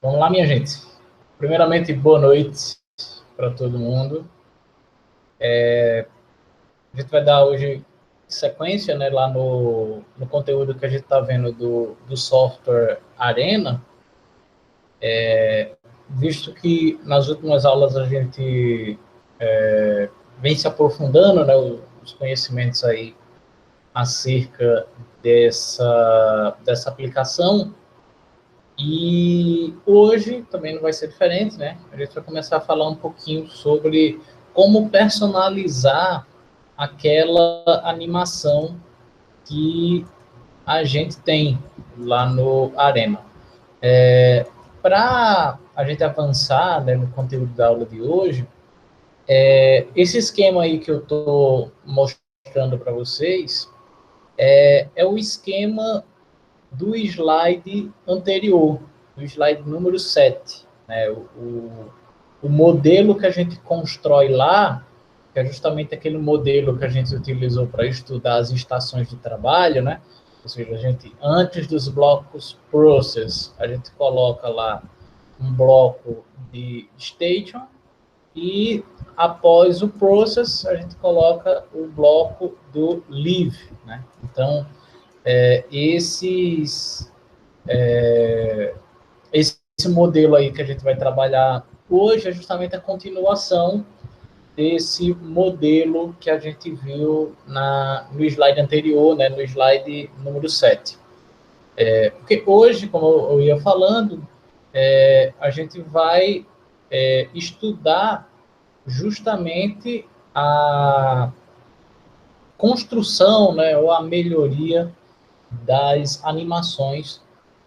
Vamos lá, minha gente. Primeiramente, boa noite para todo mundo. A gente vai dar hoje sequência, né, lá no conteúdo que a gente está vendo do software Arena, visto que nas últimas aulas a gente vem se aprofundando, né, os conhecimentos aí acerca dessa aplicação. E hoje também não vai ser diferente, né? A gente vai começar a falar um pouquinho sobre como personalizar aquela animação que a gente tem lá no Arena. Para a gente avançar, né, no conteúdo da aula de hoje, esse esquema aí que eu estou mostrando para vocês é o esquema do slide anterior, do slide número 7. Né? O modelo que a gente constrói lá, que é justamente aquele modelo que a gente utilizou para estudar as estações de trabalho, né? Ou seja, a gente, antes dos blocos process, a gente coloca lá um bloco de station e após o process, a gente coloca o bloco do leave, né? Então, esses esse modelo aí que a gente vai trabalhar hoje é justamente a continuação desse modelo que a gente viu no slide anterior, né, no slide número 7. Porque hoje, como eu ia falando, a gente vai estudar justamente a construção, né, ou a melhoria das animações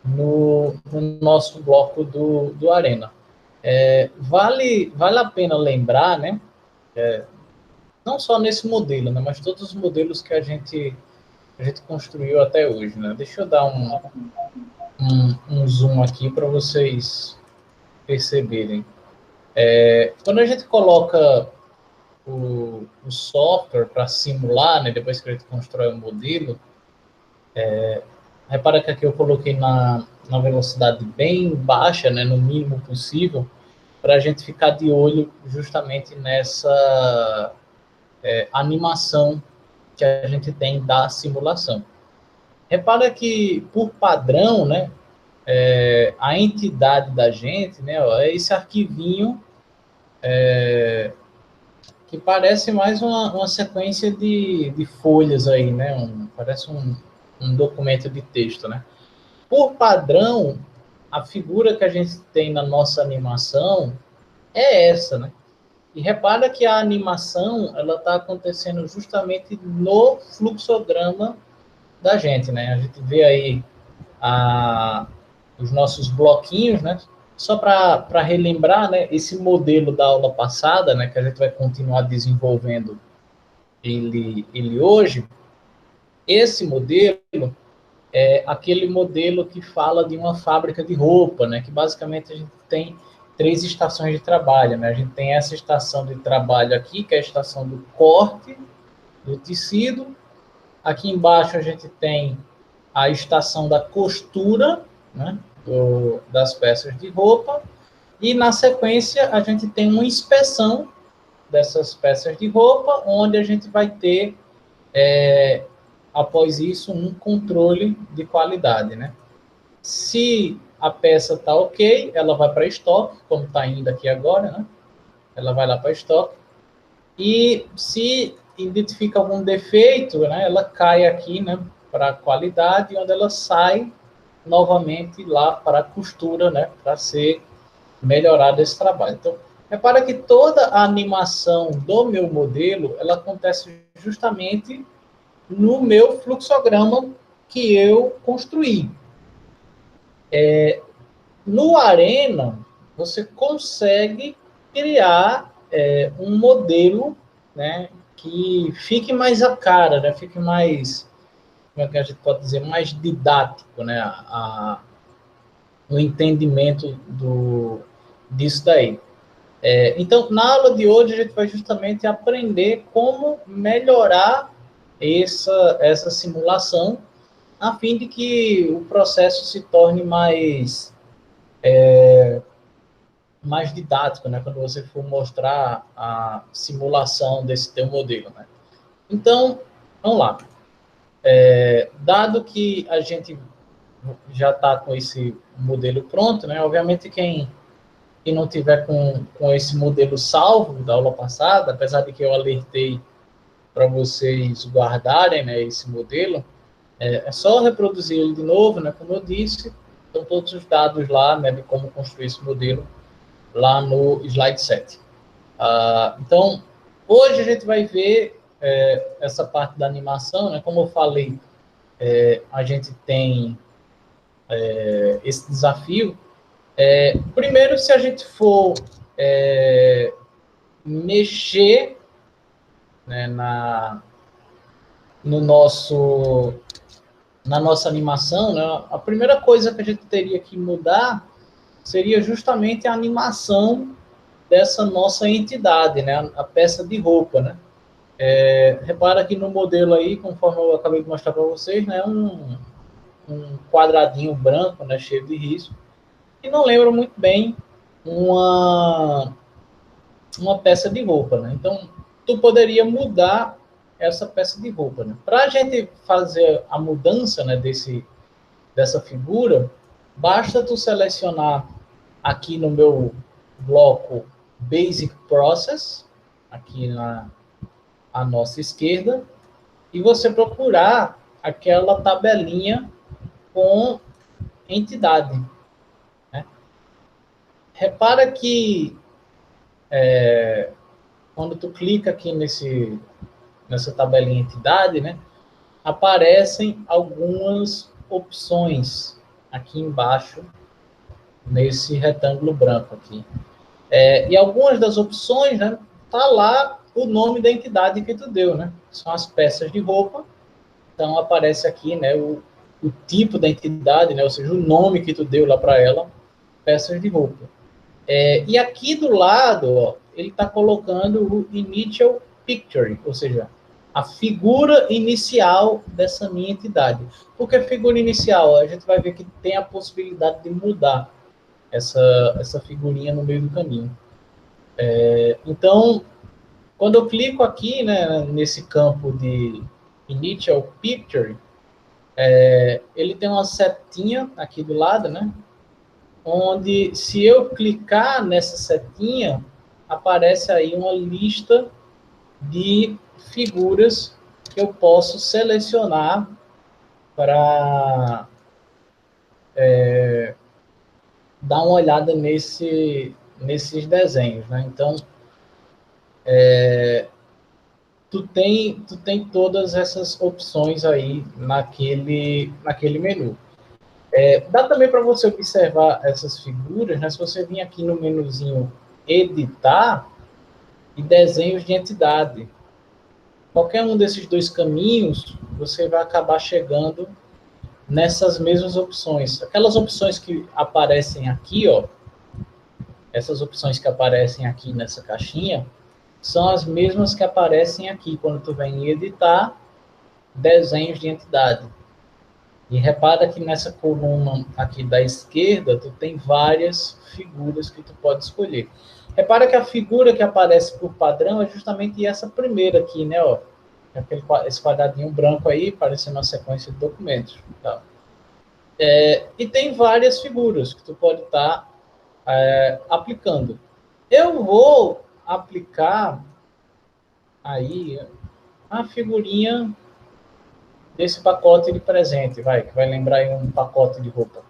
no nosso bloco do Arena. Vale a pena lembrar, né, não só nesse modelo, né, mas todos os modelos que a gente construiu até hoje. Né? Deixa eu dar um zoom aqui para vocês perceberem. Quando a gente coloca o software para simular, né, depois que a gente constrói o modelo, repara que aqui eu coloquei na velocidade bem baixa, né, no mínimo possível, para a gente ficar de olho justamente nessa animação que a gente tem da simulação. Repara que, por padrão, né, a entidade da gente, né, ó, é esse arquivinho que parece mais uma sequência de folhas aí, né, parece um documento de texto, né. Por padrão, a figura que a gente tem na nossa animação é essa, né? E repara que a animação ela está acontecendo justamente no fluxograma da gente, né? A gente vê aí os nossos bloquinhos, né? Só para relembrar, né? Esse modelo da aula passada, né? Que a gente vai continuar desenvolvendo ele hoje. Esse modelo aquele modelo que fala de uma fábrica de roupa, né? Que basicamente a gente tem 3 estações de trabalho, né? A gente tem essa estação de trabalho aqui, que é a estação do corte do tecido. Aqui embaixo a gente tem a estação da costura, né? Das peças de roupa. E na sequência a gente tem uma inspeção dessas peças de roupa, onde a gente vai ter após isso um controle de qualidade, né? Se a peça está ok, ela vai para estoque, como está indo aqui agora, né? Ela vai lá para estoque. E se identifica algum defeito, né? Ela cai aqui, né? Para a qualidade, onde ela sai novamente lá para a costura, né? Para ser melhorado esse trabalho. Então, repara que toda a animação do meu modelo, ela acontece justamente no meu fluxograma que eu construí. No Arena, você consegue criar um modelo, né, que fique mais a cara, né, fique mais, como é que a gente pode dizer, mais didático, né, o entendimento disso daí. Então, na aula de hoje, a gente vai justamente aprender como melhorar essa simulação, a fim de que o processo se torne mais mais didático, né, quando você for mostrar a simulação desse teu modelo, né? Então, vamos lá. Dado que a gente já está com esse modelo pronto, né? Obviamente quem não tiver com esse modelo salvo da aula passada, apesar de que eu alertei para vocês guardarem, né, esse modelo, é só reproduzir ele de novo, né? Como eu disse, estão todos os dados lá, né, de como construir esse modelo lá no slide 7. Então, hoje a gente vai ver essa parte da animação, né? Como eu falei, a gente tem esse desafio. Primeiro, se a gente for mexer, né, no nosso, na nossa animação, né, a primeira coisa que a gente teria que mudar seria justamente a animação dessa nossa entidade, né, a peça de roupa, né. Repara que no modelo aí, conforme eu acabei de mostrar para vocês, né, um quadradinho branco, né, cheio de risco, que não lembra muito bem uma, uma peça de roupa, né? Então, tu poderia mudar essa peça de roupa, né? Para a gente fazer a mudança, né, dessa figura, basta tu selecionar aqui no meu bloco Basic Process, aqui na à nossa esquerda, e você procurar aquela tabelinha com entidade, né? Repara que quando tu clica aqui nessa tabelinha entidade, né, aparecem algumas opções aqui embaixo, nesse retângulo branco aqui. E algumas das opções, né, tá lá o nome da entidade que tu deu, né? São as peças de roupa. Então aparece aqui, né, o tipo da entidade, né, ou seja, o nome que tu deu lá para ela, peças de roupa. E aqui do lado, ó, ele está colocando o initial picture, ou seja, a figura inicial dessa minha entidade. Por que figura inicial? A gente vai ver que tem a possibilidade de mudar essa figurinha no meio do caminho. Então, quando eu clico aqui, né, nesse campo de initial picture, ele tem uma setinha aqui do lado, né? Onde, se eu clicar nessa setinha, aparece aí uma lista de figuras que eu posso selecionar para dar uma olhada nesses desenhos, né? Então, tu tem todas essas opções aí naquele menu. Dá também para você observar essas figuras, né? Se você vir aqui no menuzinho editar e desenhos de entidade, qualquer um desses dois caminhos, você vai acabar chegando nessas mesmas opções. Aquelas opções que aparecem aqui, ó, essas opções que aparecem aqui nessa caixinha, são as mesmas que aparecem aqui quando tu vem editar desenhos de entidade. E repara que nessa coluna aqui da esquerda, tu tem várias figuras que tu pode escolher. Repara que a figura que aparece por padrão é justamente essa primeira aqui, né? Ó, esse quadradinho branco aí, parecendo uma sequência de documentos. Tá? E tem várias figuras que tu pode estar aplicando. Eu vou aplicar aí a figurinha desse pacote de presente, que vai lembrar aí um pacote de roupa.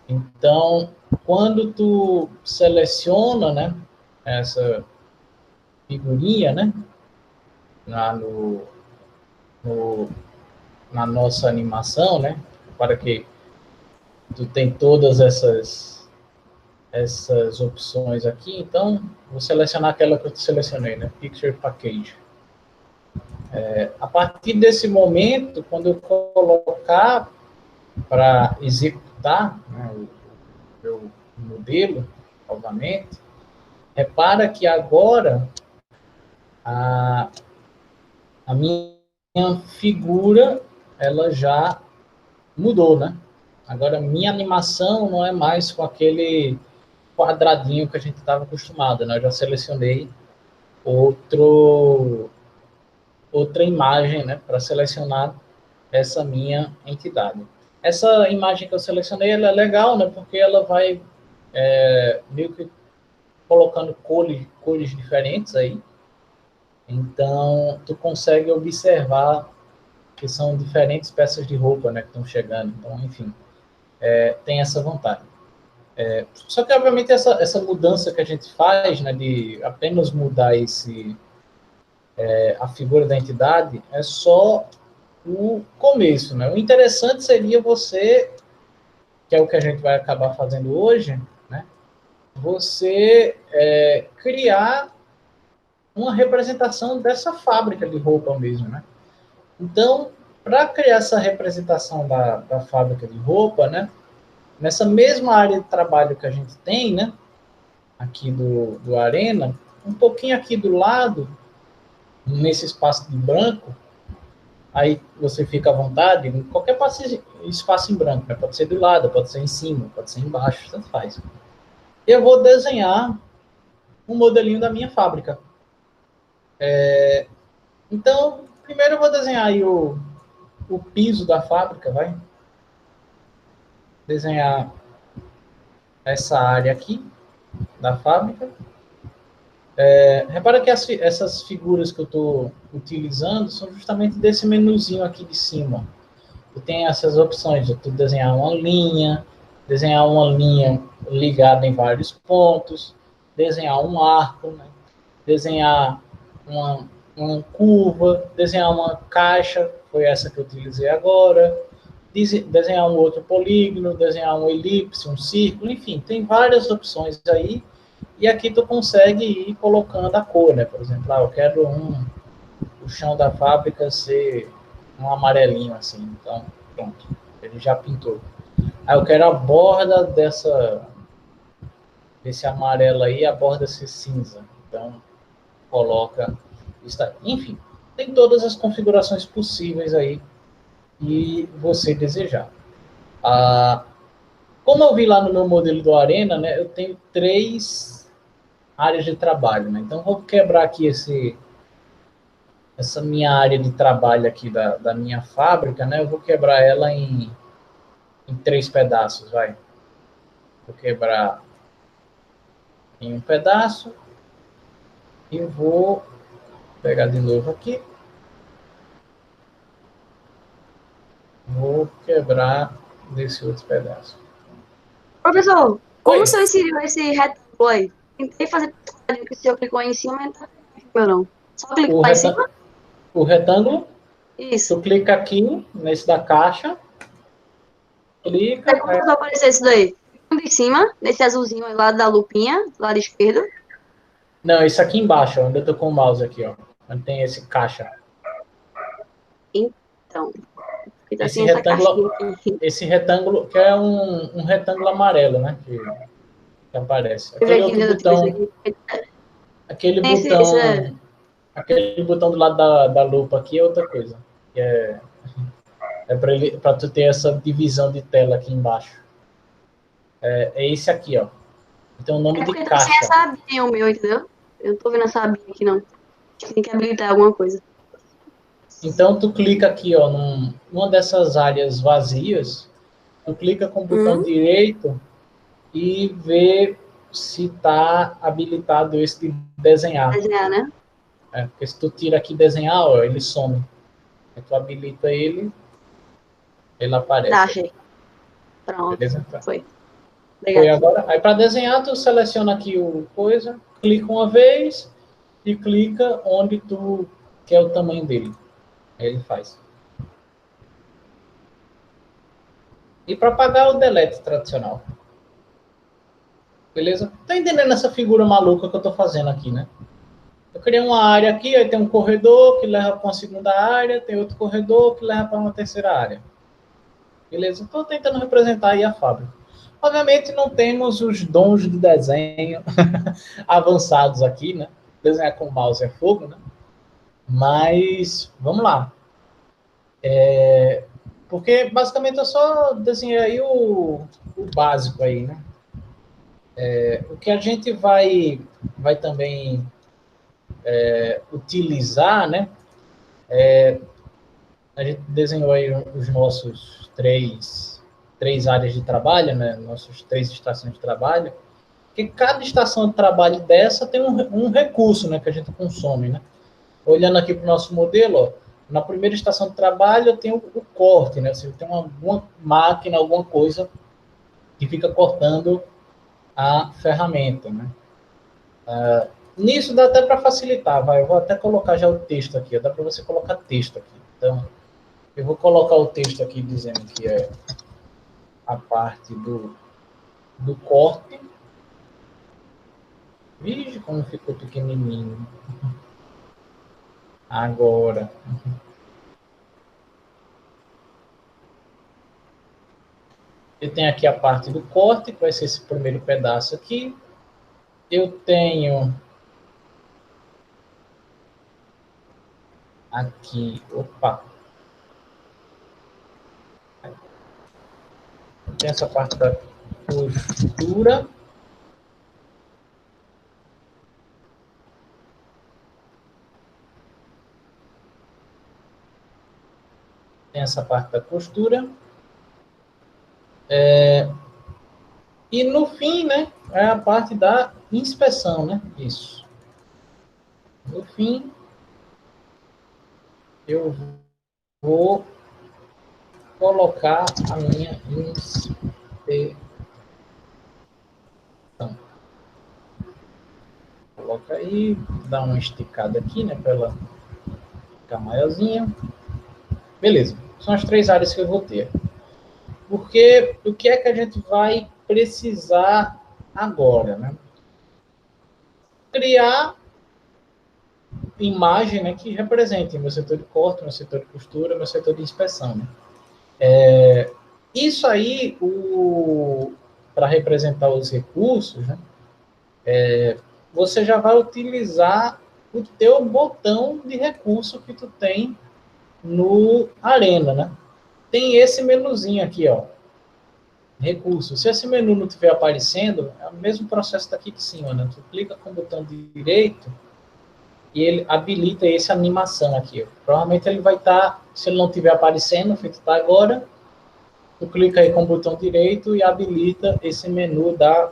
Então, quando tu seleciona, né, essa figurinha, né, lá no, na nossa animação, né, para que tu tem todas essas opções aqui, então vou selecionar aquela que eu selecionei, né, Picture Package. A partir desse momento, quando eu colocar para executar, né, o meu modelo, novamente, repara que agora a minha figura ela já mudou, né? Agora, minha animação não é mais com aquele quadradinho que a gente estava acostumado, né? Eu já selecionei outra imagem, né, para selecionar essa minha entidade. Essa imagem que eu selecionei, ela é legal, né, porque ela vai meio que colocando cores diferentes aí. Então, tu consegue observar que são diferentes peças de roupa, né, que estão chegando. Então, enfim, tem essa vantagem. Só que, obviamente, essa mudança que a gente faz, né, de apenas mudar a figura da entidade, é só o começo, né? O interessante seria você, que é o que a gente vai acabar fazendo hoje, né? Você criar uma representação dessa fábrica de roupa mesmo, né? Então, para criar essa representação da fábrica de roupa, né? Nessa mesma área de trabalho que a gente tem, né? Aqui do Arena, um pouquinho aqui do lado, nesse espaço de branco, aí você fica à vontade, em qualquer espaço em branco, né? Pode ser do lado, pode ser em cima, pode ser embaixo, tanto faz. Eu vou desenhar um modelinho da minha fábrica. Então, primeiro eu vou desenhar aí o piso da fábrica, vai? Desenhar essa área aqui da fábrica. Repara que essas figuras que eu estou utilizando são justamente desse menuzinho aqui de cima. Tu tem essas opções de tu desenhar uma linha ligada em vários pontos, desenhar um arco, né? Desenhar uma curva, desenhar uma caixa, foi essa que eu utilizei agora, desenhar um outro polígono, desenhar um elipse, um círculo, enfim, tem várias opções aí, e aqui tu consegue ir colocando a cor, né? Por exemplo, eu quero o chão da fábrica ser um amarelinho assim, então pronto, ele já pintou. Aí eu quero a borda desse amarelo aí, a borda ser cinza, então coloca, enfim, tem todas as configurações possíveis aí que você desejar. Como eu vi lá no meu modelo do Arena, né, eu tenho 3 áreas de trabalho, né, então vou quebrar aqui essa minha área de trabalho aqui da minha fábrica, né, eu vou quebrar ela em 3 pedaços, vai. Vou quebrar em um pedaço e vou pegar de novo aqui. Vou quebrar desse outro pedaço. Professor, como o Oi, senhor inseriu esse retângulo aí? Tentei fazer que o senhor clicou aí em cima, mas não. Só clicar o, lá em reta cima? o retângulo, Isso. tu clica aqui nesse da caixa, Aí clica, como vai aparecer isso daí? Clica em cima, nesse azulzinho aí lá da lupinha, do lado esquerdo. não, esse aqui embaixo, onde eu tô com o mouse aqui, ó, onde tem esse caixa. Então, fica Esse assim essa retângulo, caixinha aqui. esse retângulo que é um retângulo amarelo, né, que aparece. Deixa eu ver aqui onde eu tive isso aqui. Aquele Tem esse. botão, aquele botão do lado da lupa aqui é outra coisa. Que é para tu ter essa divisão de tela aqui embaixo. É esse aqui, ó. Tem o nome É de porque tá sem caixa. essa abinha o meu, entendeu? Eu não tô vendo essa abinha aqui, não. Tem que habilitar alguma coisa. Então tu clica aqui, ó, numa dessas áreas vazias, tu clica com o botão Hum, direito e vê se está habilitado esse de desenhar. desenhar, né? Porque se tu tira aqui desenhar, ó, ele some. Aí tu habilita ele Tá, aparece aí. achei. Pronto. Beleza? Então, Foi. foi Obrigado. agora. Aí para desenhar, tu seleciona aqui o coisa, clica uma vez e clica onde tu quer o tamanho dele. Aí ele faz. E para apagar o delete tradicional. Beleza? Tá entendendo essa figura maluca que eu tô fazendo aqui, né? Eu criei uma área aqui, aí tem um corredor que leva para uma segunda área, tem outro corredor que leva para uma terceira área. Beleza? Estou tentando representar aí a fábrica. Obviamente não temos os dons de desenho avançados aqui, né? Desenhar com mouse é fogo, né? Mas vamos lá. Porque, basicamente, eu só desenhei aí o básico aí, né? O que a gente vai também utilizar, né? A gente desenhou aí os nossos três áreas de trabalho, né? Nossas 3 estações de trabalho. Que cada estação de trabalho dessa tem um recurso, né? Que a gente consome, né? Olhando aqui para o nosso modelo, ó, na primeira estação de trabalho eu tenho o corte, né? Você tem alguma máquina, alguma coisa que fica cortando a ferramenta, né? Nisso dá até para facilitar, vai. Eu vou até colocar já o texto aqui, dá para você colocar texto aqui. Então, eu vou colocar o texto aqui dizendo que é a parte do corte. Vixe, como ficou pequenininho. Agora. Eu tenho aqui a parte do corte, que vai ser esse primeiro pedaço aqui. Eu tenho aqui, opa, tem essa parte da costura. Tem essa parte da costura. E no fim, né, é a parte da inspeção, né? Isso. No fim, eu vou colocar a minha inspeção. Coloca aí, dá uma esticada aqui, né, para ela ficar maiorzinha. Beleza, são as 3 áreas que eu vou ter. Porque o que é que a gente vai precisar agora, né? Criar imagem, né, que represente meu setor de corte, meu setor de costura, meu setor de inspeção, né? Isso aí, para representar os recursos, né, você já vai utilizar o teu botão de recurso que tu tem no Arena, né? Tem esse menuzinho aqui, ó, recursos. Se esse menu não estiver aparecendo, é o mesmo processo daqui de cima, né? Tu clica com o botão direito e ele habilita essa animação aqui. Ó. Provavelmente ele vai estar, se ele não estiver aparecendo, feito está agora, tu clica aí com o botão direito e habilita esse menu da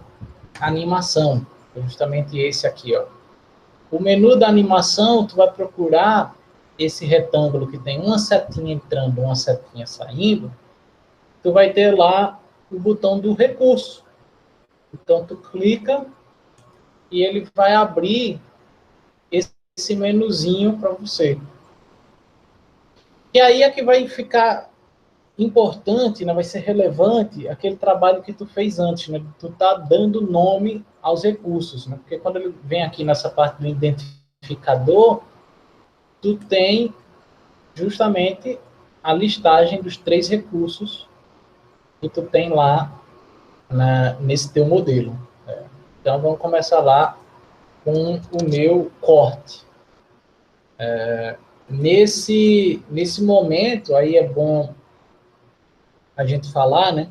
animação. Justamente esse aqui, ó. O menu da animação, tu vai procurar esse retângulo que tem uma setinha entrando, uma setinha saindo, tu vai ter lá o botão do recurso. Então, tu clica e ele vai abrir esse menuzinho para você. E aí é que vai ficar importante, né, vai ser relevante aquele trabalho que tu fez antes, né? Tu tá dando nome aos recursos, né? Porque quando ele vem aqui nessa parte do identificador, tu tem justamente a listagem dos 3 recursos que tu tem lá nesse teu modelo. Né? Então, vamos começar lá com o meu corte. Nesse momento, aí é bom a gente falar, né?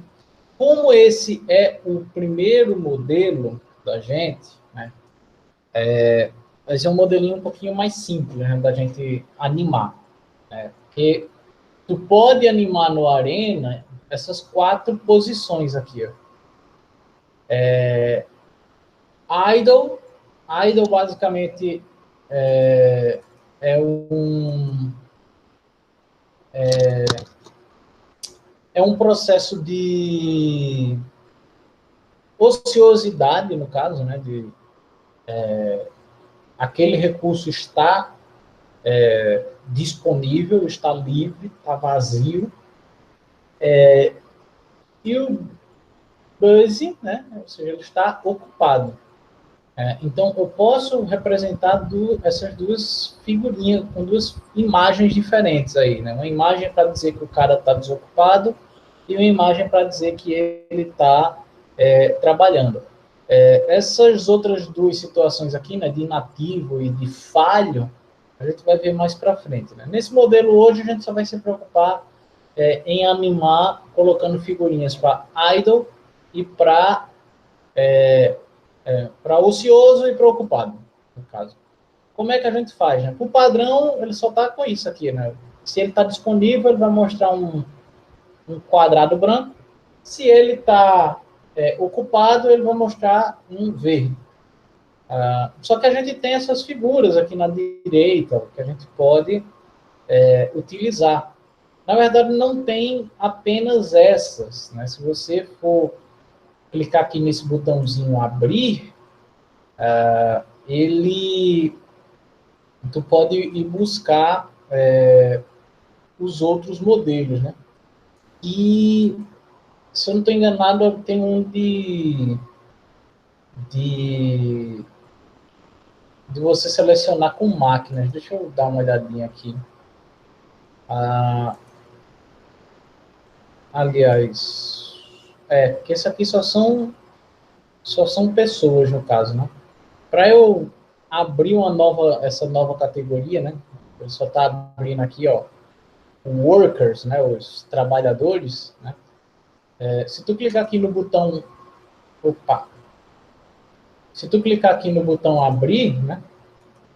Como esse é o primeiro modelo da gente, né? Vai ser um modelinho um pouquinho mais simples, né, da gente animar. Né? Porque tu pode animar no Arena essas 4 posições aqui. Ó. Idle. Idle, basicamente, é um processo de ociosidade, no caso, né? Aquele recurso está disponível, está livre, está vazio. E o busy, né? Ou seja, ele está ocupado. Então, eu posso representar essas 2 figurinhas, com 2 imagens diferentes aí, né? Uma imagem para dizer que o cara está desocupado e uma imagem para dizer que ele está trabalhando. Essas outras 2 situações aqui, né, de inativo e de falho, a gente vai ver mais para frente. Né? Nesse modelo hoje, a gente só vai se preocupar em animar, colocando figurinhas para idle e para ocioso e para ocupado, no caso. Como é que a gente faz? Né? O padrão, ele só está com isso aqui. Né? Se ele está disponível, ele vai mostrar um quadrado branco. Se ele está ocupado, ele vai mostrar um verde. Só que a gente tem essas figuras aqui na direita, que a gente pode utilizar. Na verdade, não tem apenas essas. Né? Se você for clicar aqui nesse botãozinho abrir, tu pode ir buscar os outros modelos, né? E, se eu não estou enganado, tem um de você selecionar com máquinas. Deixa eu dar uma olhadinha aqui. Aliás, porque esse aqui só são pessoas, no caso, né? Para eu abrir essa nova categoria, né? Ele só está abrindo aqui, ó, workers, né? Os trabalhadores, né? Se tu clicar aqui no botão, se tu clicar aqui no botão abrir, né?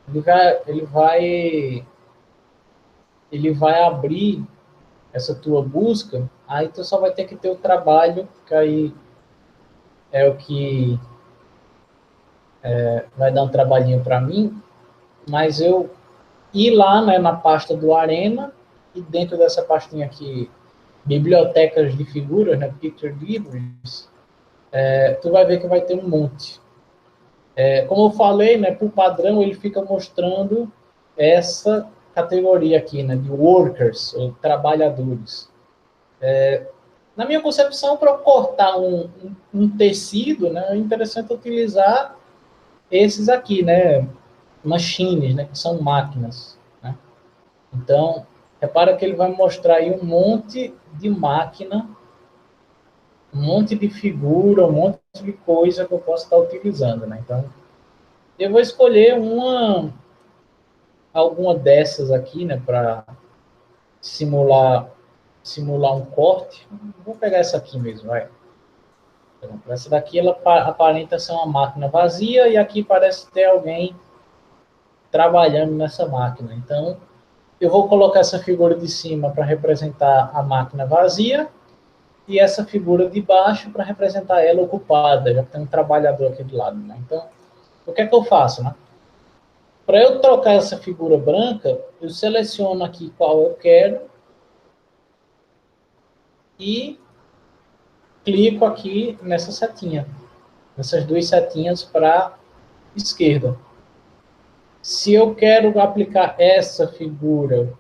Ele vai abrir essa tua busca. Aí tu só vai ter que ter o trabalho, que aí é o que vai dar um trabalhinho para mim, mas eu ir lá, né, na pasta do Arena, e dentro dessa pastinha aqui, bibliotecas de figuras, né, Picture Libraries, tu vai ver que vai ter um monte. Como eu falei, né, por padrão, ele fica mostrando essa categoria aqui, né, de workers, ou trabalhadores. Na minha concepção, para cortar um tecido, né, é interessante utilizar esses aqui, né, machines, né, que são máquinas. Né? Então, repara que ele vai mostrar aí um monte de máquina, um monte de figura, um monte de coisa que eu posso estar utilizando. Né? Então, eu vou escolher alguma dessas aqui, né, para simular um corte. Vou pegar essa aqui mesmo, vai. Essa daqui, ela aparenta ser uma máquina vazia, e aqui parece ter alguém trabalhando nessa máquina. Então, eu vou colocar essa figura de cima para representar a máquina vazia, e essa figura de baixo para representar ela ocupada, já que tem um trabalhador aqui do lado. Né? Então, o que é que eu faço? Né? Para eu trocar essa figura branca, eu seleciono aqui qual eu quero e clico aqui nessa setinha, nessas duas setinhas para esquerda. Se eu quero aplicar essa figura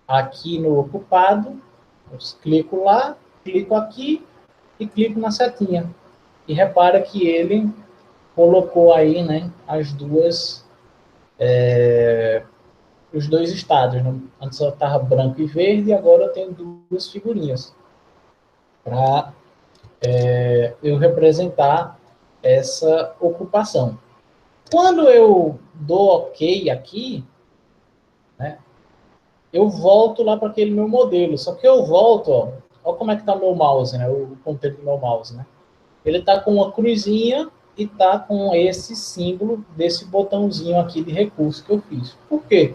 aqui no ocupado, eu clico lá, clico aqui e clico na setinha. E repara que ele colocou aí, né, os dois estados. Né? Antes eu estava branco e verde, e agora eu tenho duas figurinhas para eu representar essa ocupação. Quando eu dou OK aqui, né, eu volto lá para aquele meu modelo. Só que eu volto, ó como é que está o meu mouse, né, o ponteiro do meu mouse. Né? Ele está com uma cruzinha e está com esse símbolo desse botãozinho aqui de recurso que eu fiz. Por quê?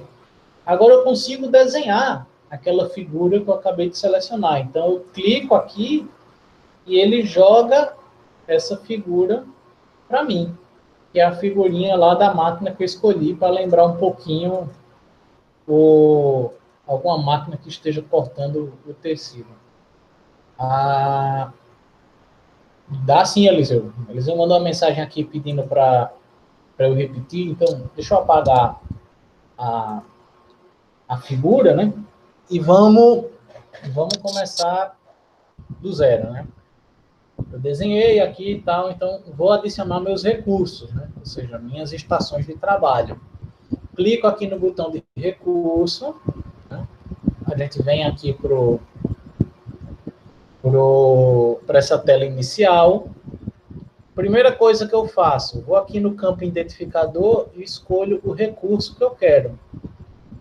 Agora eu consigo desenhar aquela figura que eu acabei de selecionar. Então, eu clico aqui e ele joga essa figura para mim, que é a figurinha lá da máquina que eu escolhi, para lembrar um pouquinho alguma máquina que esteja cortando o tecido. Dá sim, Eliseu. Eliseu mandou uma mensagem aqui pedindo para eu repetir, então deixa eu apagar a figura, né? E vamos começar do zero, né? Eu desenhei aqui e tal, então vou adicionar meus recursos, né? Ou seja, minhas estações de trabalho. Clico aqui no botão de recurso, né? A gente vem aqui para essa tela inicial. Primeira coisa que eu faço, vou aqui no campo identificador e escolho o recurso que eu quero.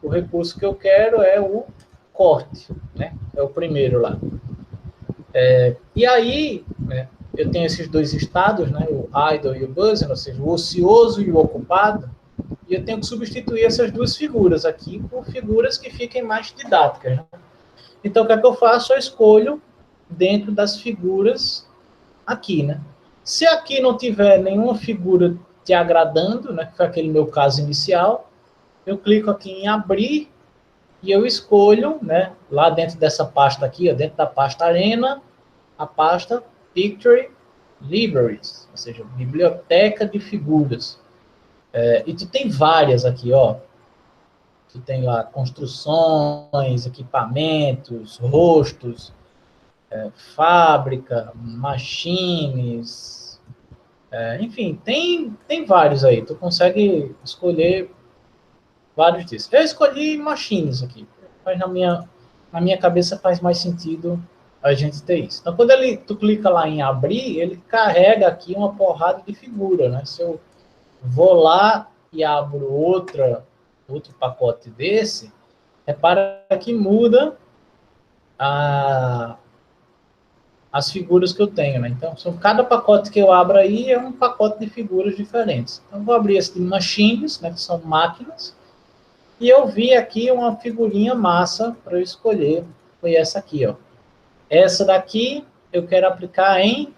O recurso que eu quero é o corte, né? é o primeiro lá. E aí, né, eu tenho esses dois estados, né, o idle e o buzzing, ou seja, o ocioso e o ocupado, e eu tenho que substituir essas duas figuras aqui por figuras que fiquem mais didáticas, né? Então, o que é que eu faço? Eu escolho dentro das figuras aqui, né? Se aqui não tiver nenhuma figura te agradando, né, que foi aquele meu caso inicial, eu clico aqui em abrir e eu escolho, né, lá dentro dessa pasta aqui, ó, dentro da pasta Arena, a pasta Picture Libraries, ou seja, biblioteca de figuras. E tu tem várias aqui, ó. Tu tem lá construções, equipamentos, rostos, fábrica, machines, enfim, tem vários aí. Tu consegue escolher vários desses. Eu escolhi machines aqui, mas na minha cabeça faz mais sentido a gente ter isso. Então, quando tu clica lá em abrir, ele carrega aqui uma porrada de figura, né? Se eu vou lá e abro outro pacote desse, repara que muda as figuras que eu tenho, né? Então, cada pacote que eu abro aí é um pacote de figuras diferentes. Então, vou abrir esse de machines, né, que são máquinas, e eu vi aqui uma figurinha massa para eu escolher, foi essa aqui, ó. Essa daqui eu quero aplicar em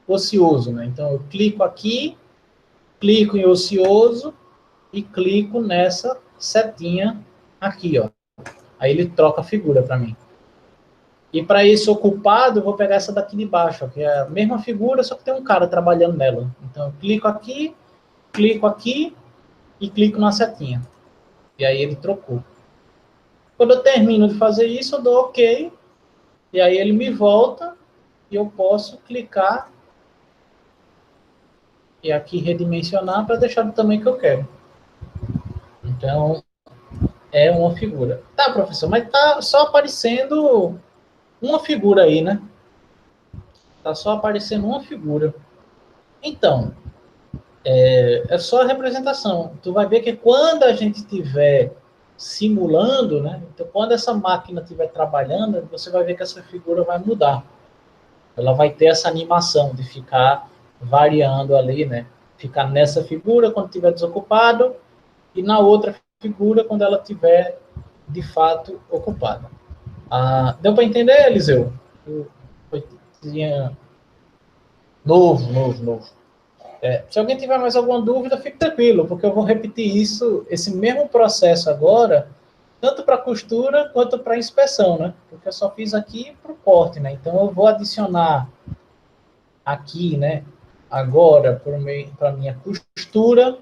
ocioso, né? Então, eu clico aqui, clico em ocioso e clico nessa setinha aqui, ó. Aí ele troca a figura para mim. E para esse ocupado, eu vou pegar essa daqui de baixo, ó, que é a mesma figura, só que tem um cara trabalhando nela. Então, eu clico aqui e clico na setinha. E aí ele trocou. Quando eu termino de fazer isso, eu dou OK. E aí ele me volta e eu posso clicar e aqui redimensionar para deixar do tamanho que eu quero. Então, é uma figura. Tá, professor, mas tá só aparecendo uma figura aí, né? Tá só aparecendo uma figura. Então, é só a representação. Tu vai ver que quando a gente estiver simulando, né? Então, quando essa máquina estiver trabalhando, você vai ver que essa figura vai mudar. Ela vai ter essa animação de ficar variando ali, né? Ficar nessa figura quando estiver desocupado e na outra figura quando ela estiver, de fato, ocupada. Deu para entender, Eliseu? Tinha novo. Se alguém tiver mais alguma dúvida, fique tranquilo, porque eu vou repetir esse mesmo processo agora, tanto para costura quanto para inspeção, né? Porque eu só fiz aqui para o corte, né? Então eu vou adicionar aqui, né? Agora para minha costura.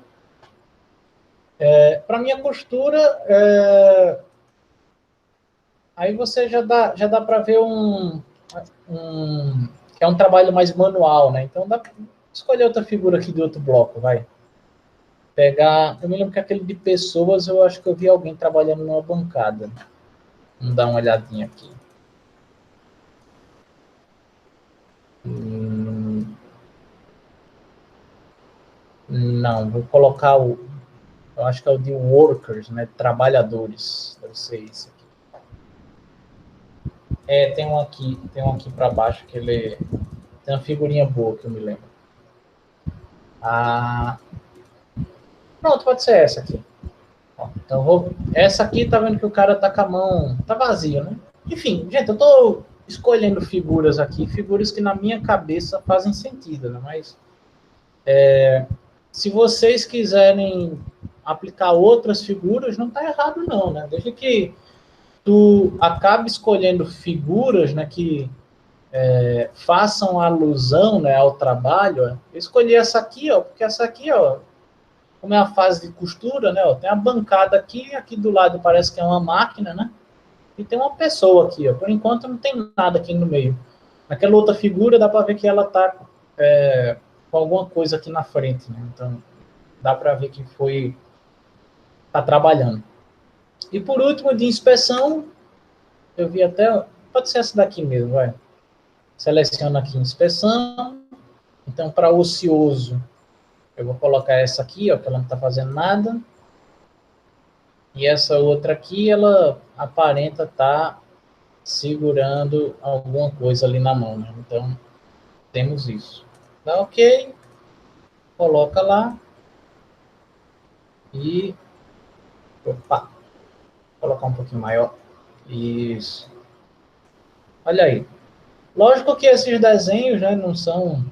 Para minha costura, aí você já dá para ver que é um trabalho mais manual, né? Então dá para escolher outra figura aqui de outro bloco, vai. Eu me lembro que aquele de pessoas, eu acho que eu vi alguém trabalhando numa bancada. Vamos dar uma olhadinha aqui. Não, vou colocar eu acho que é o de workers, né? Trabalhadores. Deve ser isso aqui. Tem um aqui para baixo que ele tem uma figurinha boa que eu me lembro. Pronto, pode ser essa aqui. Então, essa aqui tá vendo que o cara tá com a mão, tá vazio, né? Enfim, gente, eu tô escolhendo figuras aqui, figuras que na minha cabeça fazem sentido, né? Mas se vocês quiserem aplicar outras figuras, não tá errado não, né? Desde que tu acabe escolhendo figuras, né, que façam alusão, né, ao trabalho. Eu escolhi essa aqui, ó, porque essa aqui, ó, como é a fase de costura, né, ó, tem a bancada aqui do lado parece que é uma máquina, né, e tem uma pessoa aqui, ó, por enquanto não tem nada aqui no meio. Naquela outra figura dá para ver que ela tá com alguma coisa aqui na frente, né, então dá para ver que tá trabalhando. E por último, de inspeção, eu vi até, pode ser essa daqui mesmo, vai. Seleciono aqui inspeção, então para ocioso, eu vou colocar essa aqui, ó, que ela não está fazendo nada. E essa outra aqui, ela aparenta estar segurando alguma coisa ali na mão, né? Então, temos isso. Dá OK, coloca lá e... Opa, vou colocar um pouquinho maior. Isso. Olha aí. Lógico que esses desenhos, né, não são...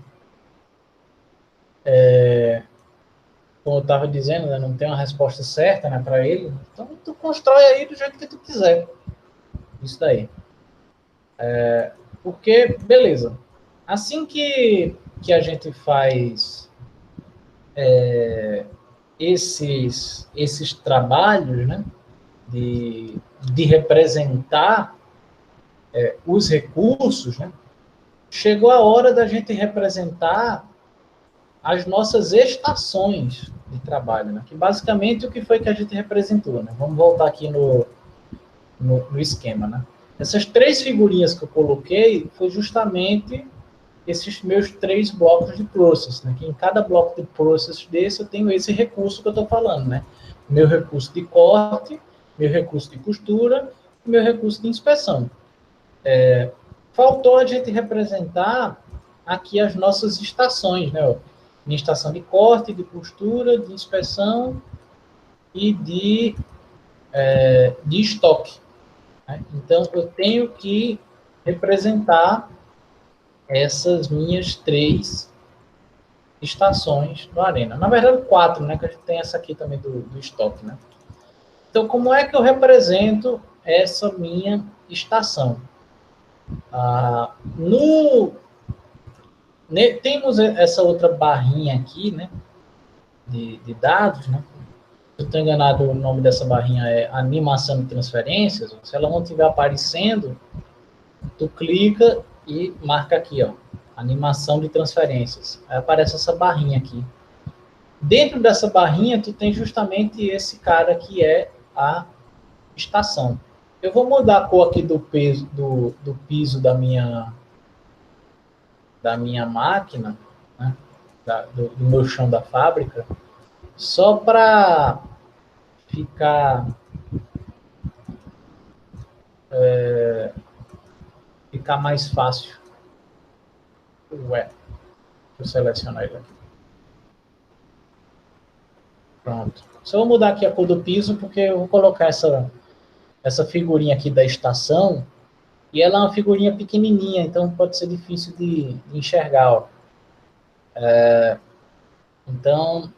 como eu estava dizendo, né, não tem uma resposta certa, né, para ele. Então, tu constrói aí do jeito que tu quiser. Isso daí. Porque, beleza, assim que a gente faz esses trabalhos, né, de representar os recursos, né, chegou a hora da gente representar as nossas estações de trabalho, né, que basicamente o que foi que a gente representou. Né? Vamos voltar aqui no esquema. Né? Essas 3 figurinhas que eu coloquei foi justamente esses meus 3 blocos de process, né? Que em cada bloco de process desse eu tenho esse recurso que eu estou falando, né? Meu recurso de corte, meu recurso de costura, meu recurso de inspeção. Faltou a gente representar aqui as nossas estações, né? Minha estação de corte, de costura, de inspeção e de estoque. Né? Então, eu tenho que representar essas minhas 3 estações do Arena. Na verdade, 4, né? Que a gente tem essa aqui também do estoque, né? Então, como é que eu represento essa minha estação? Temos essa outra barrinha aqui, né? De dados, né? Se eu estou enganado, o nome dessa barrinha é animação de transferências. Se ela não estiver aparecendo, tu clica e marca aqui, ó, animação de transferências. Aí aparece essa barrinha aqui. Dentro dessa barrinha, tu tem justamente esse cara que é a estação. Eu vou mudar a cor aqui do piso da minha máquina, né? Do meu chão da fábrica, só para ficar mais fácil. Ué, deixa eu selecionar ele aqui. Pronto. Só vou mudar aqui a cor do piso, porque eu vou colocar essa figurinha aqui da estação, e ela é uma figurinha pequenininha, então pode ser difícil de enxergar. Ó. Então,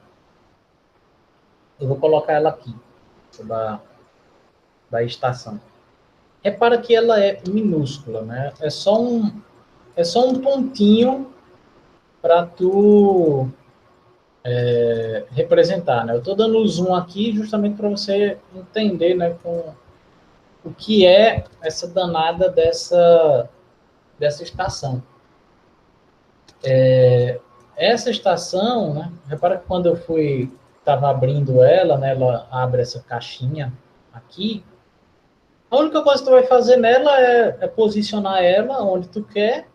eu vou colocar ela aqui, da estação. Repara que ela é minúscula, né? É só um pontinho para tu representar, né? Eu estou dando zoom aqui justamente para você entender, né, com o que é essa danada dessa estação. Essa estação, né, repara que quando eu estava abrindo ela, né, ela abre essa caixinha aqui. A única coisa que tu vai fazer nela é posicionar ela onde tu quer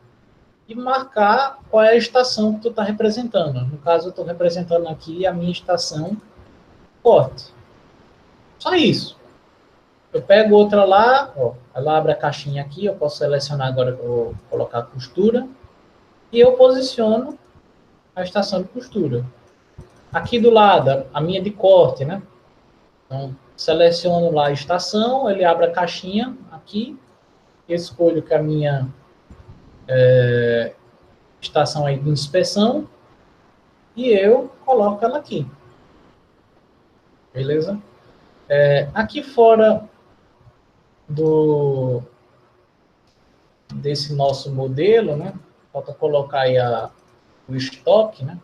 e marcar qual é a estação que tu está representando. No caso, eu estou representando aqui a minha estação corte. Só isso. Eu pego outra lá, ó, ela abre a caixinha aqui, eu posso selecionar agora que eu vou colocar costura, e eu posiciono a estação de costura. Aqui do lado, a minha de corte, né? Então, seleciono lá a estação, ele abre a caixinha aqui, escolho que a minha estação aí de inspeção, e eu coloco ela aqui. Beleza? Aqui fora desse nosso modelo, né? Falta colocar aí o estoque, né?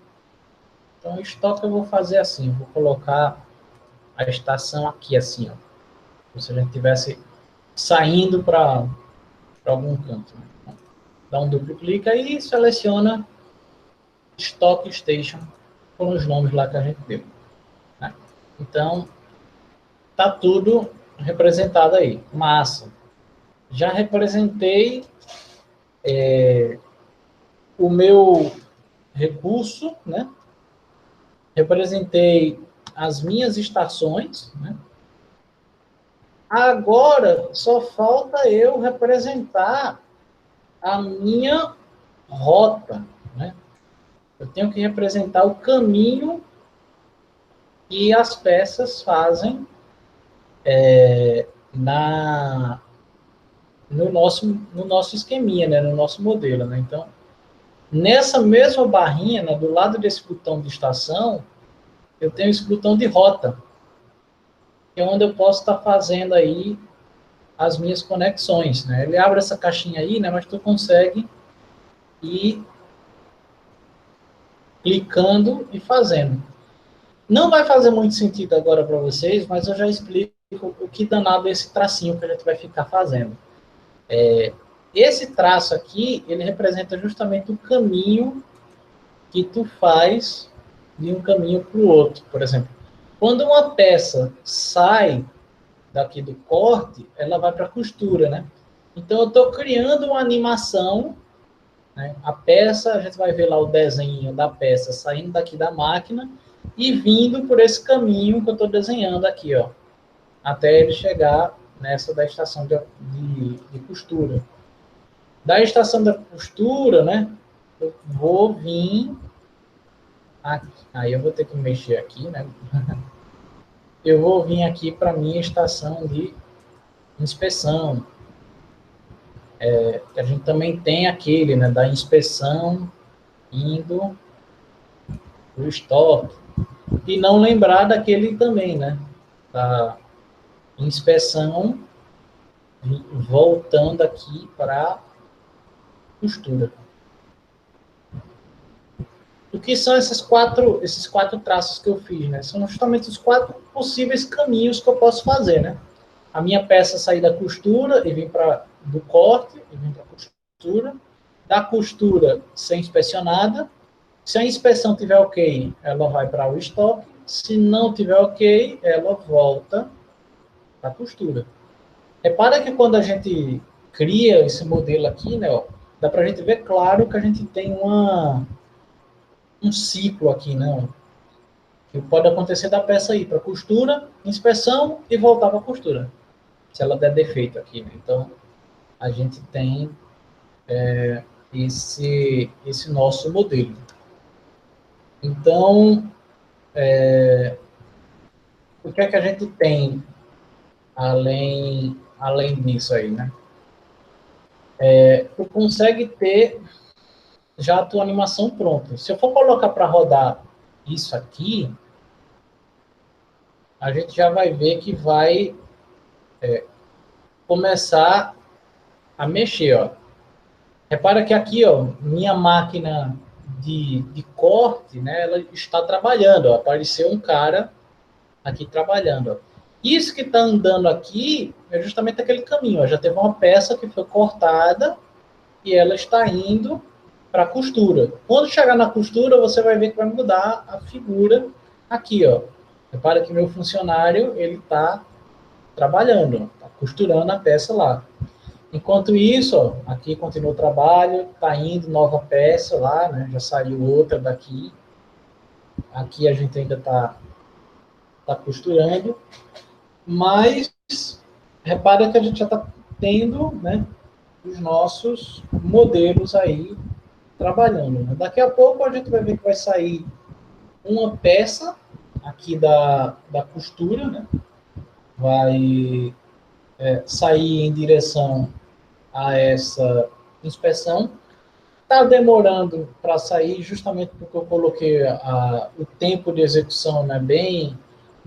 Então, o estoque eu vou fazer assim, vou colocar a estação aqui, assim, ó. Como se a gente estivesse saindo para algum canto. Né? Dá um duplo clique aí e seleciona Stock Station com os nomes lá que a gente deu. Né? Então, tá tudo representado aí. Massa. Já representei o meu recurso, né? Representei as minhas estações, né? Agora, só falta eu representar a minha rota, né? Eu tenho que representar o caminho que as peças fazem na, no nosso esqueminha, né? No nosso modelo, né? Então, nessa mesma barrinha, né, do lado desse botão de estação, eu tenho esse botão de rota, que é onde eu posso estar fazendo aí as minhas conexões, né? Ele abre essa caixinha aí, né? Mas tu consegue ir clicando e fazendo. Não vai fazer muito sentido agora para vocês, mas eu já explico o que danado é esse tracinho que a gente vai ficar fazendo. Esse traço aqui, ele representa justamente o caminho que tu faz de um caminho para o outro. Por exemplo, quando uma peça sai daqui do corte, ela vai para a costura, né? Então, eu estou criando uma animação, né? A peça, a gente vai ver lá o desenho da peça saindo daqui da máquina e vindo por esse caminho que eu estou desenhando aqui, ó, até ele chegar nessa da estação de costura. Da estação da costura, né, eu vou vir aqui, aí eu vou ter que mexer aqui, né, eu vou vir aqui para minha estação de inspeção. A gente também tem aquele, né, da inspeção indo para o estoque. E não lembrar daquele também, né, da inspeção voltando aqui para costura. O que são esses quatro traços que eu fiz, né? São justamente os quatro possíveis caminhos que eu posso fazer, né? A minha peça sair da costura e vir para do corte e vir para a costura, da costura ser inspecionada. Se a inspeção tiver ok, ela vai para o estoque. Se não tiver ok, ela volta para a costura. Repara que quando a gente cria esse modelo aqui, né, ó, dá para a gente ver claro que a gente tem um ciclo aqui, né, que pode acontecer da peça ir para costura, inspeção e voltar para costura, se ela der defeito aqui, né? Então, a gente tem esse nosso modelo. Então, o que é que a gente tem além disso aí, né? Tu consegue ter já a tua animação pronta. Se eu for colocar para rodar isso aqui, a gente já vai ver que vai começar a mexer, ó. Repara que aqui, ó, minha máquina de corte, né, ela está trabalhando, ó. Apareceu um cara aqui trabalhando, ó. Isso que está andando aqui é justamente aquele caminho, ó. Já teve uma peça que foi cortada e ela está indo para a costura. Quando chegar na costura, você vai ver que vai mudar a figura aqui, ó. Repara que meu funcionário, ele está trabalhando, está costurando a peça lá. Enquanto isso, ó, aqui continua o trabalho, está indo nova peça lá, né? Já saiu outra daqui. Aqui a gente ainda tá costurando, mas repara que a gente já está tendo, né, os nossos modelos aí trabalhando, né? Daqui a pouco a gente vai ver que vai sair uma peça aqui da costura, né? Vai sair em direção a essa inspeção. Está demorando para sair justamente porque eu coloquei o tempo de execução, né, bem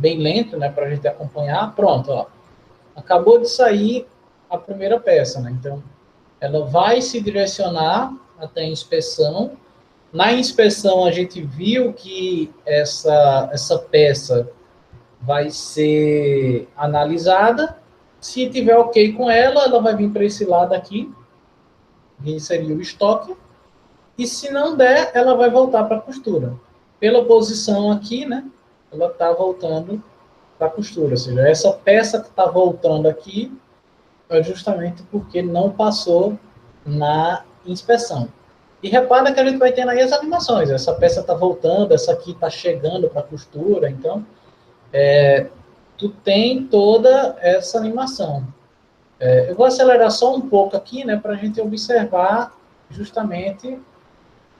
lento, né, para a gente acompanhar. Pronto, ó, acabou de sair a primeira peça, né? Então, ela vai se direcionar até a inspeção. Na inspeção, a gente viu que essa peça vai ser analisada. Se tiver ok com ela, ela vai vir para esse lado aqui, que seria o estoque. E se não der, ela vai voltar para a costura. Pela posição aqui, né, ela está voltando para a costura. Ou seja, essa peça que está voltando aqui é justamente porque não passou na inspeção. E repara que a gente vai tendo aí as animações. Essa peça está voltando, essa aqui está chegando para a costura. Então, tu tem toda essa animação. Eu vou acelerar só um pouco aqui, né, para a gente observar justamente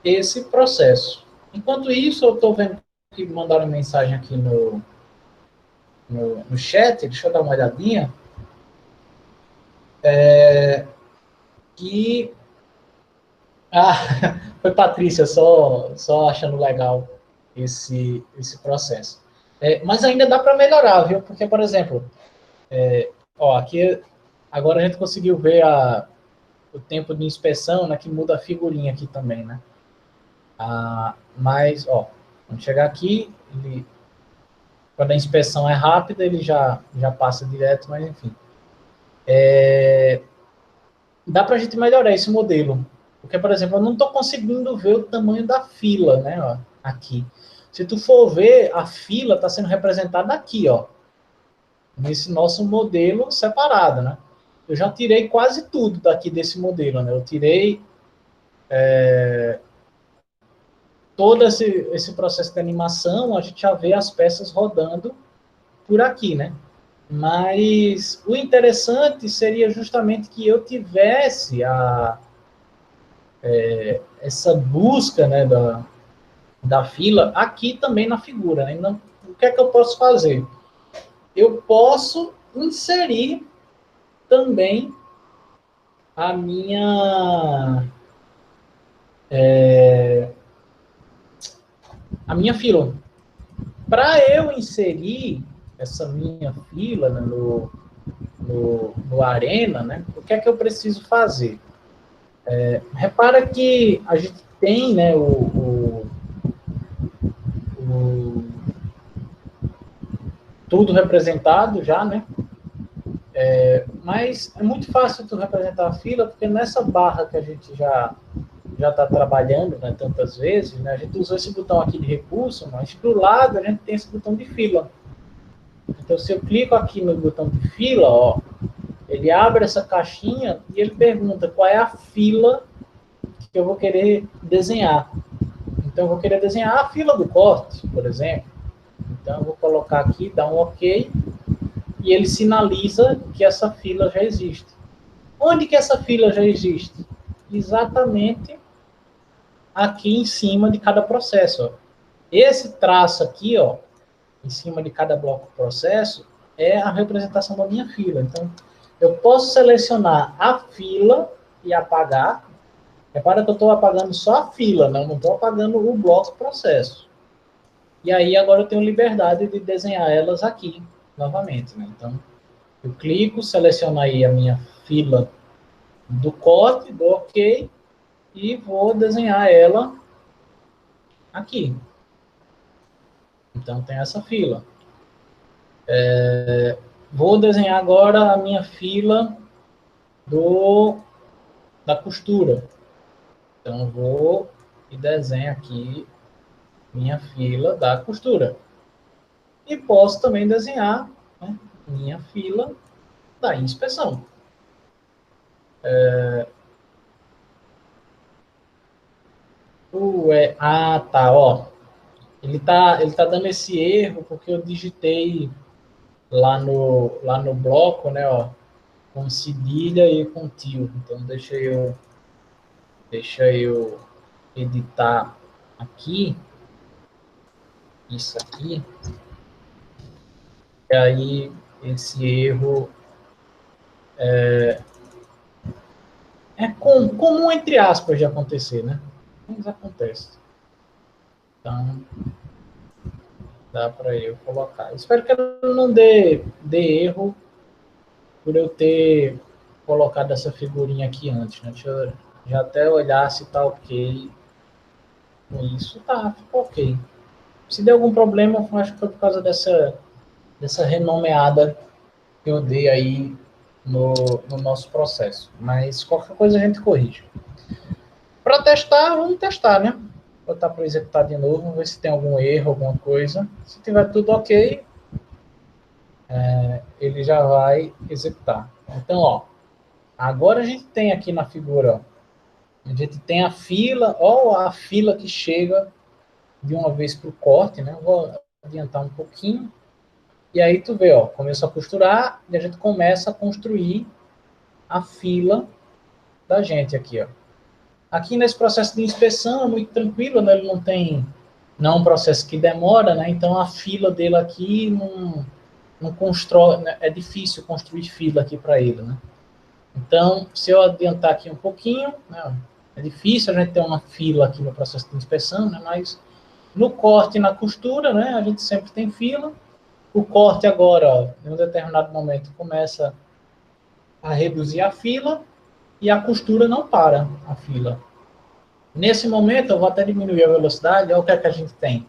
esse processo. Enquanto isso, eu estou vendo que mandaram mensagem aqui no chat, deixa eu dar uma olhadinha, que... Ah, foi Patrícia, só achando legal esse processo. Mas ainda dá para melhorar, viu? Porque, por exemplo, aqui agora a gente conseguiu ver o tempo de inspeção, né, que muda a figurinha aqui também, né? Mas, vamos chegar aqui, quando a inspeção é rápida, ele já passa direto, mas enfim. Dá para a gente melhorar esse modelo. Porque, por exemplo, eu não estou conseguindo ver o tamanho da fila, né, aqui. Se tu for ver, a fila está sendo representada aqui, nesse nosso modelo separado, né? Eu já tirei quase tudo daqui desse modelo, né? Eu tirei todo esse processo de animação, a gente já vê as peças rodando por aqui, né? Mas o interessante seria justamente que eu tivesse essa busca, né, da fila aqui também na figura, né? Então, o que é que eu posso fazer? Eu posso inserir também a minha fila. Para eu inserir essa minha fila, né, no Arena, né, o que é que eu preciso fazer? Repara que a gente tem, né, tudo representado já, né? Mas é muito fácil tu representar a fila, porque nessa barra que a gente já está trabalhando, né, tantas vezes, né, a gente usou esse botão aqui de recurso, mas do lado a gente tem esse botão de fila. Então, se eu clico aqui no botão de fila, ele abre essa caixinha e ele pergunta qual é a fila que eu vou querer desenhar. Então, eu vou querer desenhar a fila do corte, por exemplo. Então, eu vou colocar aqui, dar um OK, e ele sinaliza que essa fila já existe. Onde que essa fila já existe? Exatamente aqui em cima de cada processo. Esse traço aqui, em cima de cada bloco processo, é a representação da minha fila. Então, eu posso selecionar a fila e apagar. Repara que eu estou apagando só a fila, né? Eu não estou apagando o bloco processo. E aí, agora eu tenho liberdade de desenhar elas aqui, novamente, né? Então, eu clico, seleciono aí a minha fila do corte, do OK, e vou desenhar ela aqui. Então, tem essa fila. Vou desenhar agora a minha fila da costura. Então, vou e desenho aqui minha fila da costura. E posso também desenhar, né, minha fila da inspeção. Tá, ele tá dando esse erro porque eu digitei lá no bloco, né, com cedilha e com tio. Então, deixa eu editar aqui, isso aqui, e aí esse erro é comum, entre aspas, de acontecer, né? Mas acontece. Então, dá para eu colocar. Espero que ela não dê erro por eu ter colocado essa figurinha aqui antes, né? Deixa eu já até olhar se tá ok com isso. Tá, ficou ok. Se der algum problema, eu acho que foi por causa dessa renomeada que eu dei aí no nosso processo. Mas qualquer coisa a gente corrige. Para testar, vamos testar, né? Botar para executar de novo, ver se tem algum erro, alguma coisa. Se tiver tudo ok, ele já vai executar. Então, agora a gente tem aqui na figura, a gente tem a fila, a fila que chega de uma vez para o corte, né? Vou adiantar um pouquinho. E aí tu vê, ó, começou a costurar e a gente começa a construir a fila da gente aqui, ó. Aqui nesse processo de inspeção é muito tranquilo, né? Ele não é um processo que demora, né? Então a fila dele aqui não constrói, né? É difícil construir fila aqui para ele, né? Então, se eu adiantar aqui um pouquinho, né? É difícil a gente ter uma fila aqui no processo de inspeção, né? Mas no corte e na costura, né? A gente sempre tem fila. O corte agora, ó, em um determinado momento, começa a reduzir a fila e a costura não para a fila. Nesse momento, eu vou até diminuir a velocidade, olha o que é que a gente tem.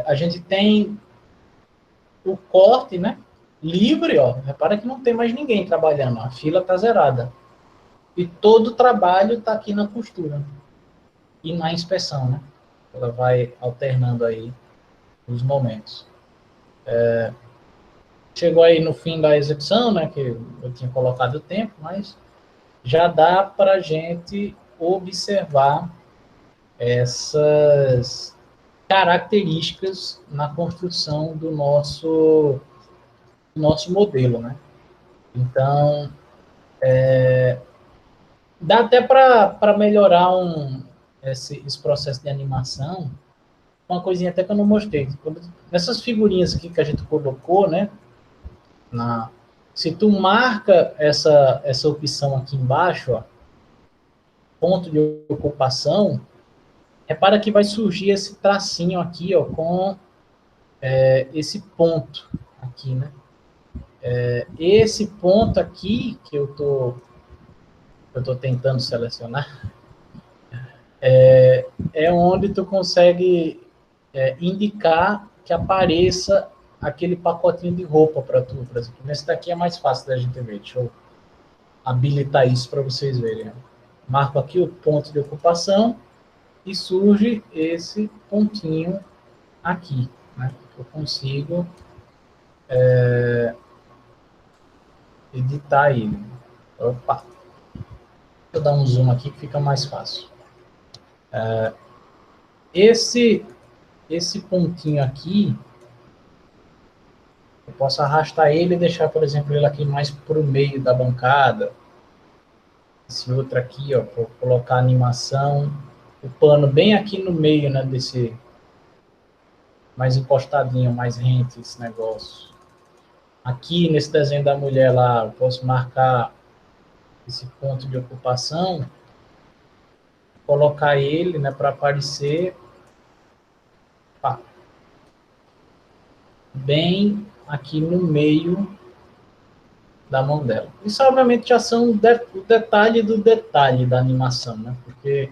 A gente tem o corte, né, livre, ó, repara que não tem mais ninguém trabalhando, a fila está zerada. E todo o trabalho está aqui na costura e na inspeção, né? Ela vai alternando aí os momentos. Chegou aí no fim da execução, né, que eu tinha colocado o tempo, mas já dá para a gente observar essas características na construção do nosso modelo, né? Então, dá até para melhorar esse processo de animação. Uma coisinha até que eu não mostrei. Nessas figurinhas aqui que a gente colocou, né? Na, se tu marca essa opção aqui embaixo, ó, ponto de ocupação, repara que vai surgir esse tracinho aqui, ó, com esse ponto aqui, né? Esse ponto aqui que eu tô tentando selecionar é onde tu consegue indicar que apareça aquele pacotinho de roupa para tu, por exemplo. Nesse daqui é mais fácil da gente ver. Deixa eu habilitar isso para vocês verem. Marco aqui o ponto de ocupação e surge esse pontinho aqui, né? Eu consigo editar ele. Opa, deixa eu dar um zoom aqui que fica mais fácil. Esse pontinho aqui, eu posso arrastar ele e deixar, por exemplo, ele aqui mais para o meio da bancada. Esse outro aqui, ó, vou colocar a animação, o pano bem aqui no meio, né, desse mais encostadinho, mais rente esse negócio. Aqui nesse desenho da mulher lá, eu posso marcar esse ponto de ocupação, colocar ele, né, para aparecer, pá, bem aqui no meio da mão dela. Isso, obviamente, já são o detalhe do detalhe da animação, né? Porque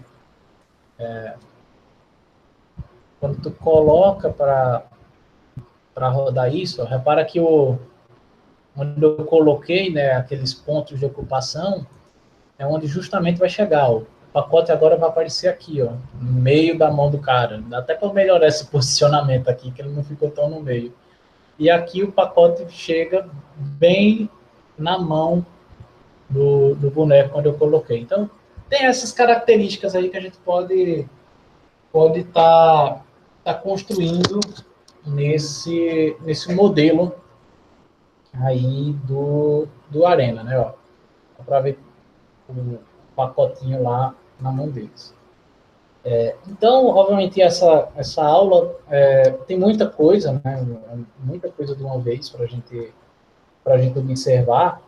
quando tu coloca para rodar isso, ó, repara que onde eu coloquei, né, aqueles pontos de ocupação, é onde justamente vai chegar. O pacote agora vai aparecer aqui, ó, no meio da mão do cara. Dá até para melhorar esse posicionamento aqui, que ele não ficou tão no meio. E aqui o pacote chega bem na mão do boneco onde eu coloquei. Então, tem essas características aí que a gente pode tá construindo nesse modelo aí do Arena, né? Ó, dá para ver o pacotinho lá na mão deles. Então, obviamente, essa aula tem muita coisa, né? Muita coisa de uma vez para a gente observar,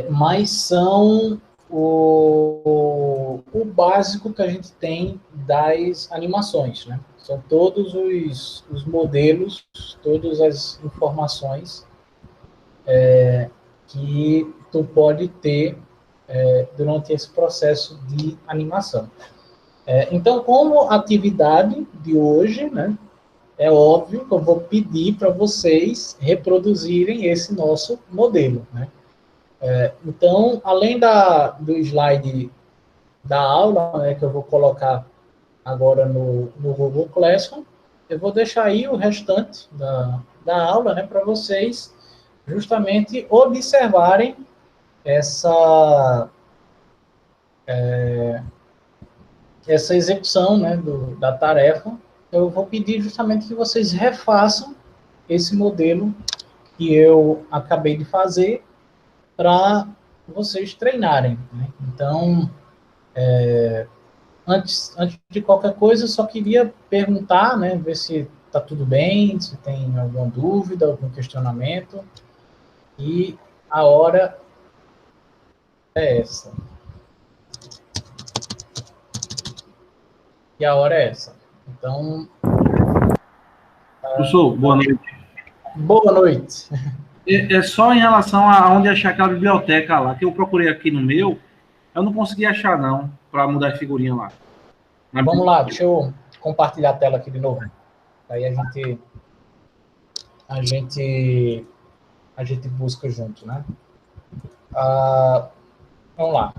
mas são o básico que a gente tem das animações, né? São todos os modelos, todas as informações que tu pode ter durante esse processo de animação. Então, como atividade de hoje, né, é óbvio que eu vou pedir para vocês reproduzirem esse nosso modelo, né? Então, além do slide da aula, né, que eu vou colocar agora no Google Classroom, eu vou deixar aí o restante da aula, né, para vocês justamente observarem essa execução, né, da tarefa. Eu vou pedir justamente que vocês refaçam esse modelo que eu acabei de fazer para vocês treinarem, né? Então, antes de qualquer coisa, eu só queria perguntar, né, ver se está tudo bem, se tem alguma dúvida, algum questionamento, e a hora é essa. E a hora é essa. Então, Professor, boa noite. boa noite. É só em relação a onde achar aquela biblioteca lá, que eu procurei aqui no meu, eu não consegui achar, não, para mudar a figurinha lá. Vamos lá, deixa eu compartilhar a tela aqui de novo. Aí a gente busca junto, né? Vamos lá.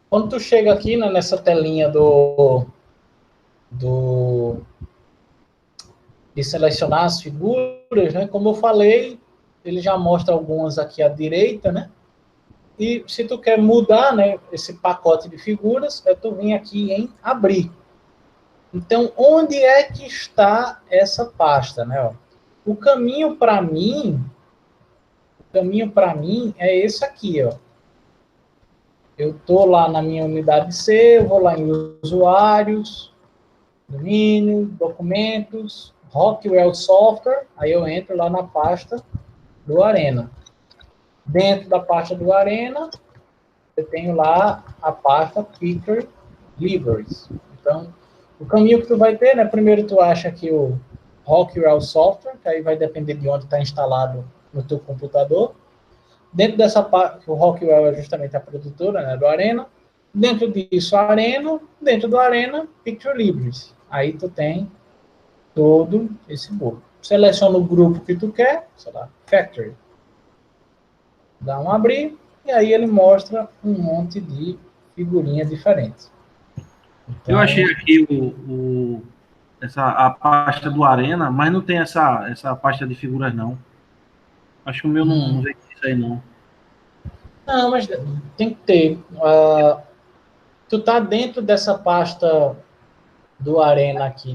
Quando tu chega aqui, né, nessa telinha de selecionar as figuras, né? Como eu falei, ele já mostra algumas aqui à direita, né? E se tu quer mudar, né, esse pacote de figuras, tu vem aqui em abrir. Então, onde é que está essa pasta, né? Ó? O caminho para mim é esse aqui, ó. Eu estou lá na minha unidade C, eu vou lá em usuários, domínio, documentos, Rockwell Software, aí eu entro lá na pasta do Arena. Dentro da pasta do Arena, eu tenho lá a pasta Picture Libraries. Então, o caminho que tu vai ter, né? Primeiro tu acha aqui o Rockwell Software, que aí vai depender de onde está instalado no teu computador. Dentro dessa parte, o Rockwell é justamente a produtora, né, do Arena. Dentro disso, a Arena. Dentro do Arena, Picture Libraries. Aí tu tem todo esse bolo. Seleciona o grupo que tu quer, sei lá, Factory. Dá um abrir, e aí ele mostra um monte de figurinhas diferentes. Então, eu achei aqui a pasta do Arena, mas não tem essa pasta de figuras, não. Acho que o meu não vem isso aí, não. Não, mas tem que ter. Tu tá dentro dessa pasta do Arena aqui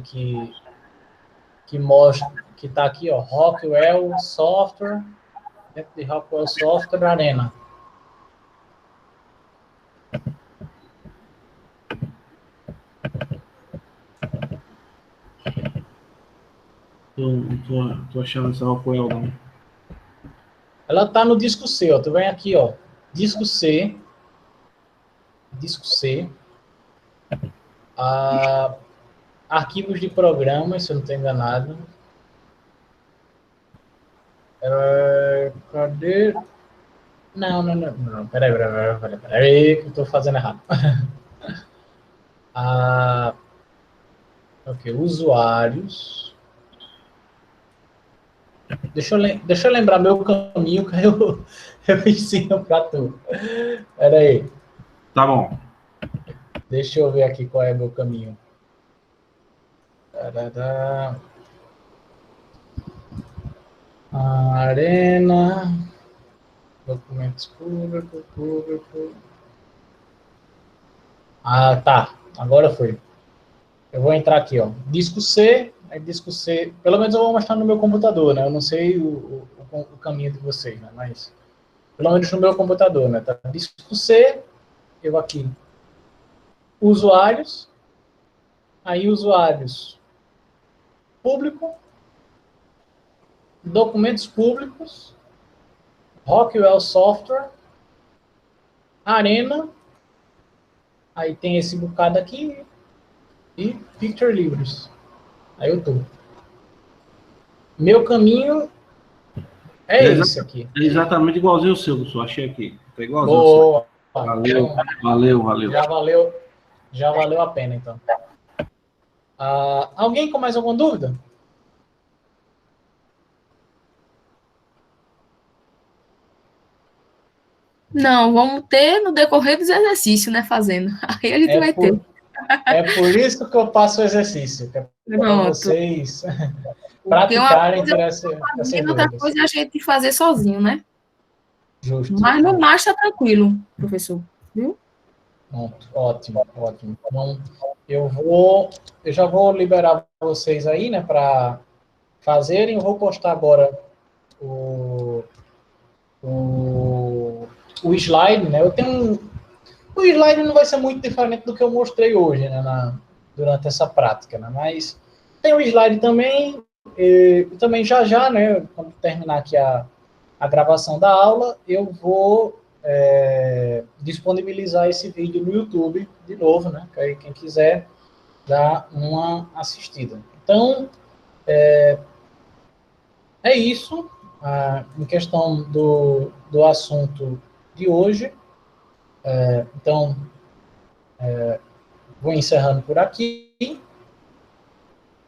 que mostra, que tá aqui, ó, Rockwell Software, dentro de Rockwell Software Arena. Tô achando essa Rockwell, não. Ela tá no disco C, ó. Tu vem aqui, ó, disco C, arquivos de programas, se eu não estou enganado. Cadê? Não. Peraí, que eu estou fazendo errado. Ok, usuários. Deixa eu lembrar meu caminho que eu ensino para tu. Peraí. Tá bom. Deixa eu ver aqui qual é meu caminho. Arena. Documentos público. Tá. Agora foi. Eu vou entrar aqui, ó. Disco C. Disco C. Pelo menos eu vou mostrar no meu computador, né? Eu não sei o caminho de vocês, né? Mas pelo menos no meu computador, né? Tá? Disco C. Eu aqui. Usuários. Aí usuários. Público. Documentos públicos. Rockwell Software. Arena. Aí tem esse bocado aqui. E Picture Libraries. Aí eu tô. Meu caminho é esse aqui. É exatamente igualzinho o seu, professor. Achei aqui. Tá igualzinho Boa. o seu. Valeu. Já valeu a pena, então. Alguém com mais alguma dúvida? Não, vamos ter no decorrer dos exercícios, né? Fazendo. Aí a gente vai ter. É por isso que eu passo o exercício, para vocês praticarem para essas dúvidas. Outra coisa é a gente fazer sozinho, né? Justo. Mas no mais está tranquilo, professor. Viu? Ótimo. Então, eu já vou liberar vocês aí, né, para fazerem. Eu vou postar agora o slide, né? O slide não vai ser muito diferente do que eu mostrei hoje, né, durante essa prática, né? Mas tem o slide também, e também já, né, quando terminar aqui a gravação da aula, eu vou disponibilizar esse vídeo no YouTube de novo, né? Que aí quem quiser dar uma assistida. Então, é isso, em questão do assunto de hoje. Então, vou encerrando por aqui.